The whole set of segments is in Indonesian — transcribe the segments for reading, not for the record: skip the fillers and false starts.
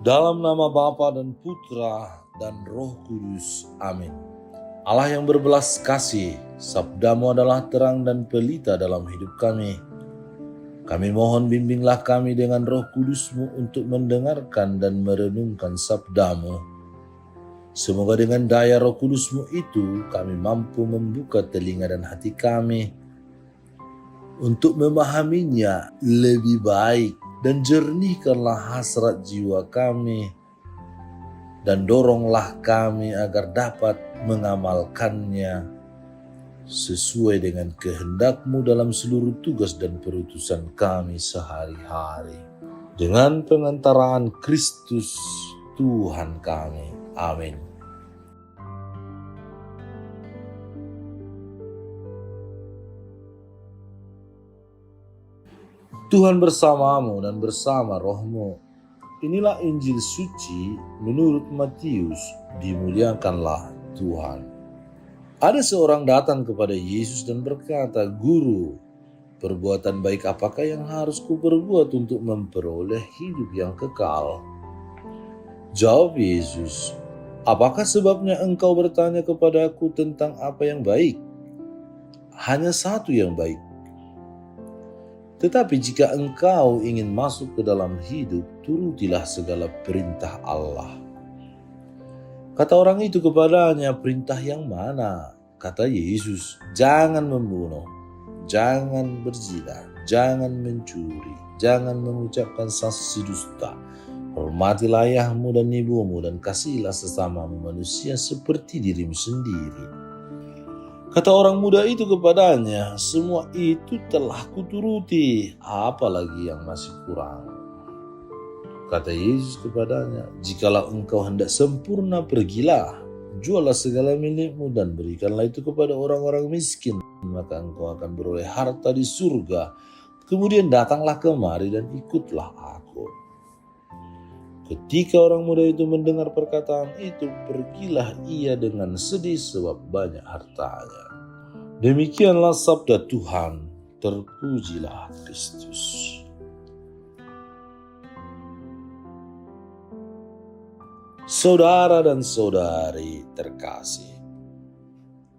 Dalam nama Bapa dan Putra dan Roh Kudus. Amin. Allah yang berbelas kasih, sabdamu adalah terang dan pelita dalam hidup kami. Kami mohon bimbinglah kami dengan Roh Kudus-Mu untuk mendengarkan dan merenungkan sabdamu. Semoga dengan daya Roh Kudus-Mu itu kami mampu membuka telinga dan hati kami untuk memahaminya lebih baik, dan jernihkanlah hasrat jiwa kami, dan doronglah kami agar dapat mengamalkannya sesuai dengan kehendak-Mu dalam seluruh tugas dan perutusan kami sehari-hari. Dengan pengantaraan Kristus Tuhan kami. Amin. Tuhan bersamamu dan bersama rohmu. Inilah Injil suci menurut Matius. Dimuliakanlah Tuhan. Ada seorang datang kepada Yesus dan berkata, "Guru, perbuatan baik apakah yang harus kuperbuat untuk memperoleh hidup yang kekal?" Jawab Yesus, "Apakah sebabnya engkau bertanya kepadaku tentang apa yang baik? Hanya satu yang baik. Tetapi jika engkau ingin masuk ke dalam hidup, turutilah segala perintah Allah." Kata orang itu kepadanya, "Perintah yang mana?" Kata Yesus, "Jangan membunuh, jangan berzina, jangan mencuri, jangan mengucapkan saksi dusta, hormatilah ayahmu dan ibumu, dan kasihilah sesamamu manusia seperti dirimu sendiri." Kata orang muda itu kepadanya, "Semua itu telah kuturuti, apalagi yang masih kurang?" Kata Yesus kepadanya, "Jikalau engkau hendak sempurna, pergilah, jualah segala milikmu dan berikanlah itu kepada orang-orang miskin, maka engkau akan beroleh harta di surga. Kemudian datanglah kemari dan ikutlah aku." Ketika orang muda itu mendengar perkataan itu, pergilah ia dengan sedih sebab banyak hartanya. Demikianlah sabda Tuhan. Terpujilah Kristus. Saudara dan saudari terkasih,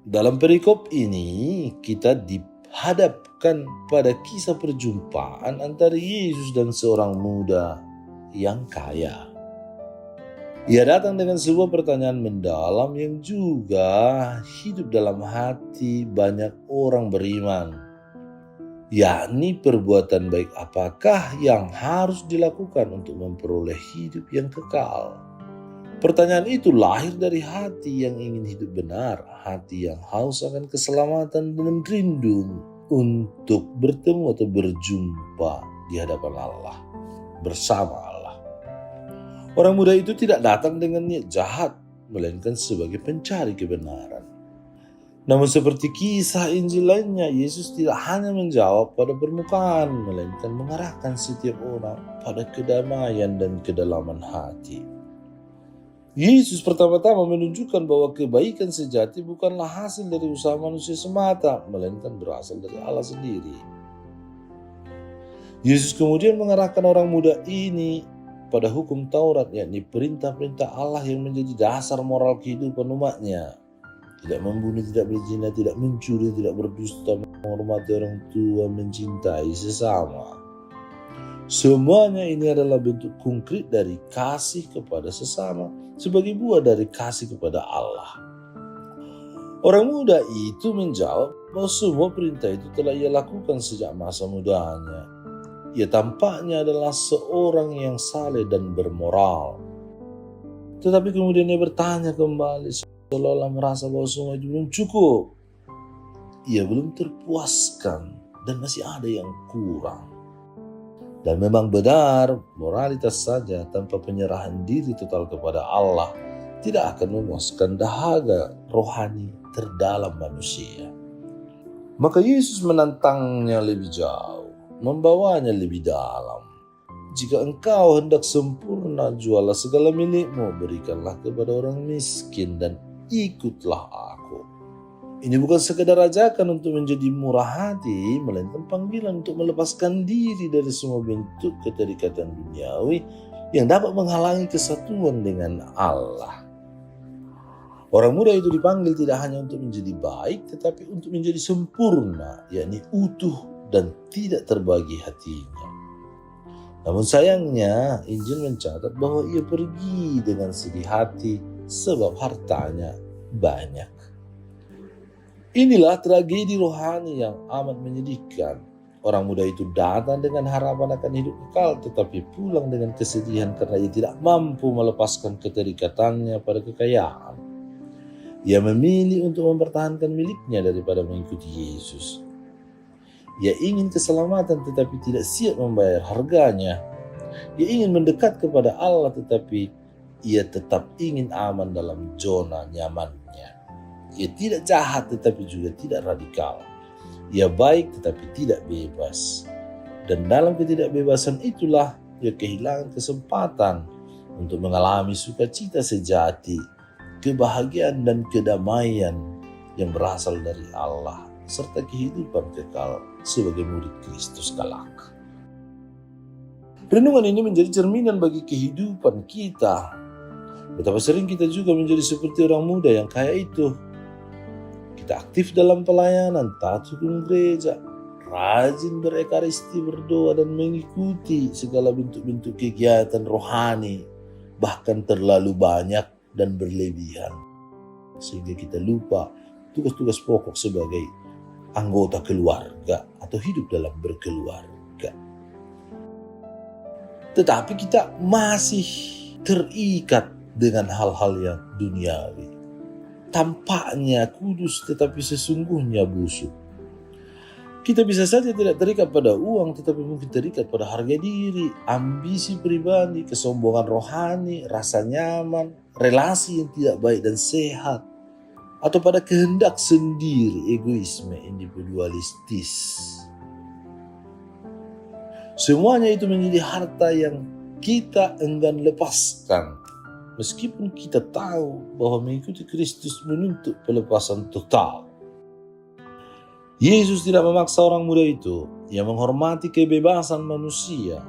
dalam perikop ini kita dihadapkan pada kisah perjumpaan antara Yesus dan seorang muda yang kaya. Ia datang dengan sebuah pertanyaan mendalam yang juga hidup dalam hati banyak orang beriman, yakni perbuatan baik apakah yang harus dilakukan untuk memperoleh hidup yang kekal. Pertanyaan itu lahir dari hati yang ingin hidup benar, hati yang haus akan keselamatan dan rindu untuk bertemu atau berjumpa di hadapan Allah, bersama Allah. Orang muda itu tidak datang dengan niat jahat, melainkan sebagai pencari kebenaran. Namun seperti kisah Injil lainnya, Yesus tidak hanya menjawab pada permukaan, melainkan mengarahkan setiap orang pada kedamaian dan kedalaman hati. Yesus pertama-tama menunjukkan bahwa kebaikan sejati bukanlah hasil dari usaha manusia semata, melainkan berasal dari Allah sendiri. Yesus kemudian mengarahkan orang muda ini pada hukum Taurat, yakni perintah-perintah Allah yang menjadi dasar moral kehidupan umatnya. Tidak membunuh, tidak berzina, tidak mencuri, tidak berdusta, menghormati orang tua, mencintai sesama. Semuanya ini adalah bentuk konkret dari kasih kepada sesama sebagai buah dari kasih kepada Allah. Orang muda itu menjawab bahwa semua perintah itu telah ia lakukan sejak masa mudanya. Ia tampaknya adalah seorang yang saleh dan bermoral. Tetapi kemudian ia bertanya kembali, seolah-olah merasa bahwa semua itu belum cukup. Ia belum terpuaskan dan masih ada yang kurang. Dan memang benar, moralitas saja tanpa penyerahan diri total kepada Allah tidak akan memuaskan dahaga rohani terdalam manusia. Maka Yesus menantangnya lebih jauh, membawanya lebih dalam. "Jika engkau hendak sempurna, jualah segala milikmu, berikanlah kepada orang miskin, dan ikutlah aku." Ini bukan sekedar ajakan untuk menjadi murah hati, melainkan panggilan untuk melepaskan diri dari semua bentuk keterikatan duniawi yang dapat menghalangi kesatuan dengan Allah. Orang muda itu dipanggil tidak hanya untuk menjadi baik, tetapi untuk menjadi sempurna, yakni utuh dan tidak terbagi hatinya. Namun sayangnya, Injil mencatat bahwa ia pergi dengan sedih hati sebab hartanya banyak. Inilah tragedi rohani yang amat menyedihkan. Orang muda itu datang dengan harapan akan hidup kekal, tetapi pulang dengan kesedihan karena ia tidak mampu melepaskan keterikatannya pada kekayaan. Ia memilih untuk mempertahankan miliknya daripada mengikuti Yesus. Ia ingin keselamatan tetapi tidak siap membayar harganya. Ia ingin mendekat kepada Allah tetapi ia tetap ingin aman dalam zona nyamannya. Ia tidak jahat tetapi juga tidak radikal. Ia baik tetapi tidak bebas. Dan dalam ketidakbebasan itulah ia kehilangan kesempatan untuk mengalami sukacita sejati, kebahagiaan dan kedamaian yang berasal dari Allah, serta kehidupan kekal sebagai murid Kristus kelak. Renungan ini menjadi cerminan bagi kehidupan kita. Betapa sering kita juga menjadi seperti orang muda yang kaya itu. Kita aktif dalam pelayanan, taat hukum gereja, rajin berekaristi, berdoa dan mengikuti segala bentuk-bentuk kegiatan rohani, bahkan terlalu banyak dan berlebihan, sehingga kita lupa tugas-tugas pokok sebagai anggota keluarga atau hidup dalam berkeluarga. Tetapi kita masih terikat dengan hal-hal yang duniawi. Tampaknya kudus tetapi sesungguhnya busuk. Kita bisa saja tidak terikat pada uang, tetapi mungkin terikat pada harga diri, ambisi pribadi, kesombongan rohani, rasa nyaman, relasi yang tidak baik dan sehat, atau pada kehendak sendiri, egoisme, individualistis. Semuanya itu menjadi harta yang kita enggan lepaskan, meskipun kita tahu bahwa mengikuti Kristus menuntut pelepasan total. Yesus tidak memaksa orang muda itu. Ia menghormati kebebasan manusia.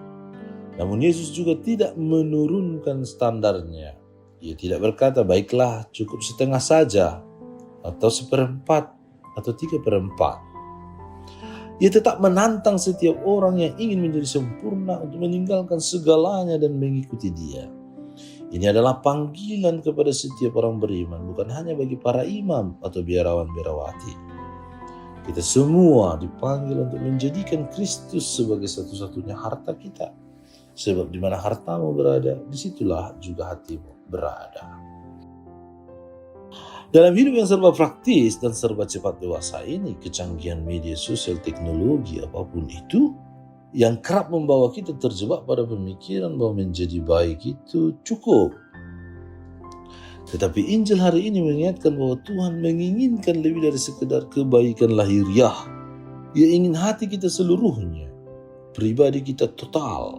Namun Yesus juga tidak menurunkan standarnya. Ia tidak berkata, baiklah cukup setengah saja, atau 1/4, atau 3/4. Ia tetap menantang setiap orang yang ingin menjadi sempurna untuk meninggalkan segalanya dan mengikuti Dia. Ini adalah panggilan kepada setiap orang beriman, bukan hanya bagi para imam atau biarawan-biarawati. Kita semua dipanggil untuk menjadikan Kristus sebagai satu-satunya harta kita. Sebab di mana hartamu berada, disitulah juga hatimu berada. Dalam hidup yang serba praktis dan serba cepat dewasa ini, kecanggihan media sosial, teknologi, apapun itu, yang kerap membawa kita terjebak pada pemikiran bahwa menjadi baik itu cukup. Tetapi Injil hari ini mengingatkan bahwa Tuhan menginginkan lebih dari sekedar kebaikan lahiriah. Ia ingin hati kita seluruhnya, pribadi kita total,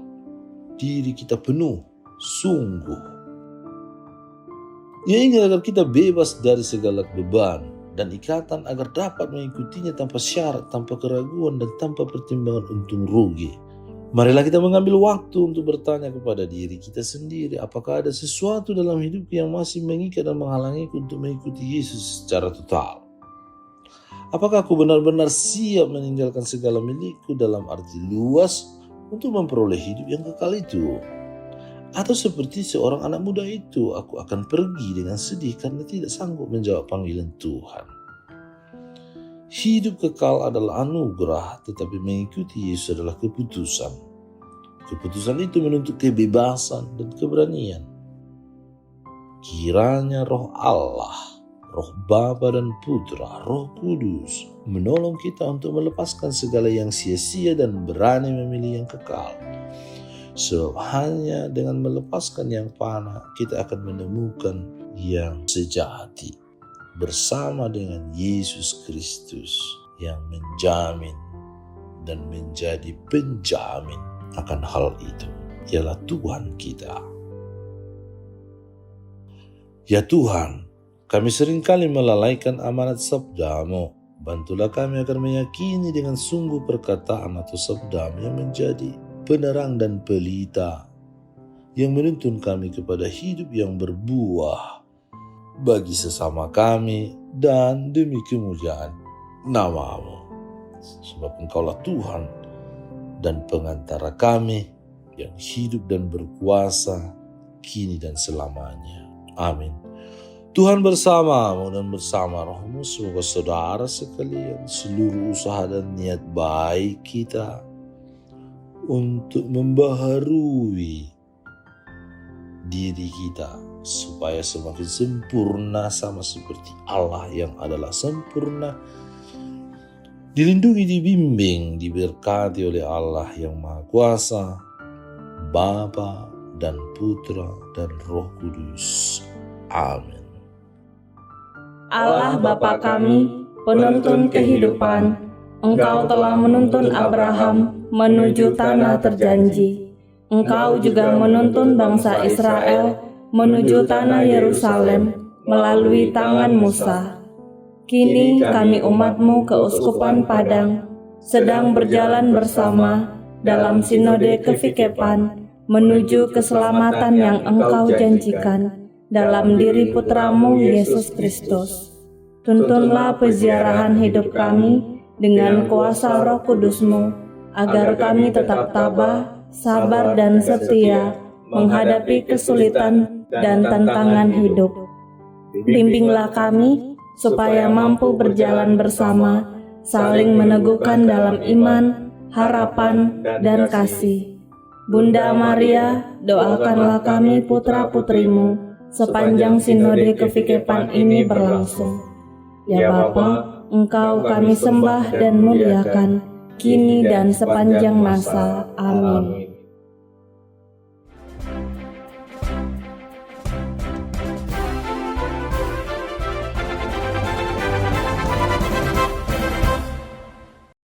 diri kita penuh, sungguh. Ia ingin agar kita bebas dari segala beban dan ikatan agar dapat mengikutinya tanpa syarat, tanpa keraguan dan tanpa pertimbangan untung rugi. Marilah kita mengambil waktu untuk bertanya kepada diri kita sendiri, apakah ada sesuatu dalam hidupku yang masih mengikat dan menghalangiku untuk mengikuti Yesus secara total? Apakah aku benar-benar siap meninggalkan segala milikku dalam arti luas untuk memperoleh hidup yang kekal itu? Atau seperti seorang anak muda itu, aku akan pergi dengan sedih karena tidak sanggup menjawab panggilan Tuhan. Hidup kekal adalah anugerah, tetapi mengikuti Yesus adalah keputusan. Keputusan itu menuntut kebebasan dan keberanian. Kiranya Roh Allah, Roh Bapa dan Putra, Roh Kudus menolong kita untuk melepaskan segala yang sia-sia dan berani memilih yang kekal. Sebab hanya dengan melepaskan yang fana, kita akan menemukan yang sejati. Bersama dengan Yesus Kristus yang menjamin dan menjadi penjamin akan hal itu. Ialah Tuhan kita. Ya Tuhan, kami seringkali melalaikan amanat sabda-Mu. Bantulah kami agar meyakini dengan sungguh perkataan atau sabda-Mu yang menjadi penerang dan pelita yang menuntun kami kepada hidup yang berbuah bagi sesama kami dan demi kemuliaan nama-Mu. Sebab Engkaulah Tuhan dan pengantara kami yang hidup dan berkuasa kini dan selamanya. Amin. Tuhan bersamamu dan bersama rohmu. Semoga saudara sekalian seluruh usaha dan niat baik kita untuk membaharui diri kita supaya semakin sempurna sama seperti Allah yang adalah sempurna, dilindungi, dibimbing, diberkati oleh Allah yang Maha Kuasa, Bapa dan Putra dan Roh Kudus. Amin. Allah Bapa kami, penuntun kehidupan, Engkau telah menuntun Abraham menuju tanah terjanji. Engkau juga menuntun bangsa Israel menuju tanah Yerusalem melalui tangan Musa. Kini kami umat-Mu keuskupan Padang sedang berjalan bersama dalam sinode kefikepan menuju keselamatan yang Engkau janjikan dalam diri Putra-Mu Yesus Kristus. Tuntunlah peziarahan hidup kami dengan kuasa Roh Kudus-Mu, agar kami tetap tabah, sabar dan setia menghadapi kesulitan dan tantangan hidup. Bimbinglah kami supaya mampu berjalan bersama, saling meneguhkan dalam iman, harapan, dan kasih. Bunda Maria, doakanlah kami putra-putrimu sepanjang sinode kefikepan ini berlangsung. Ya Bapa, Engkau kami sembah dan muliakan, kini dan sepanjang masa. Amin.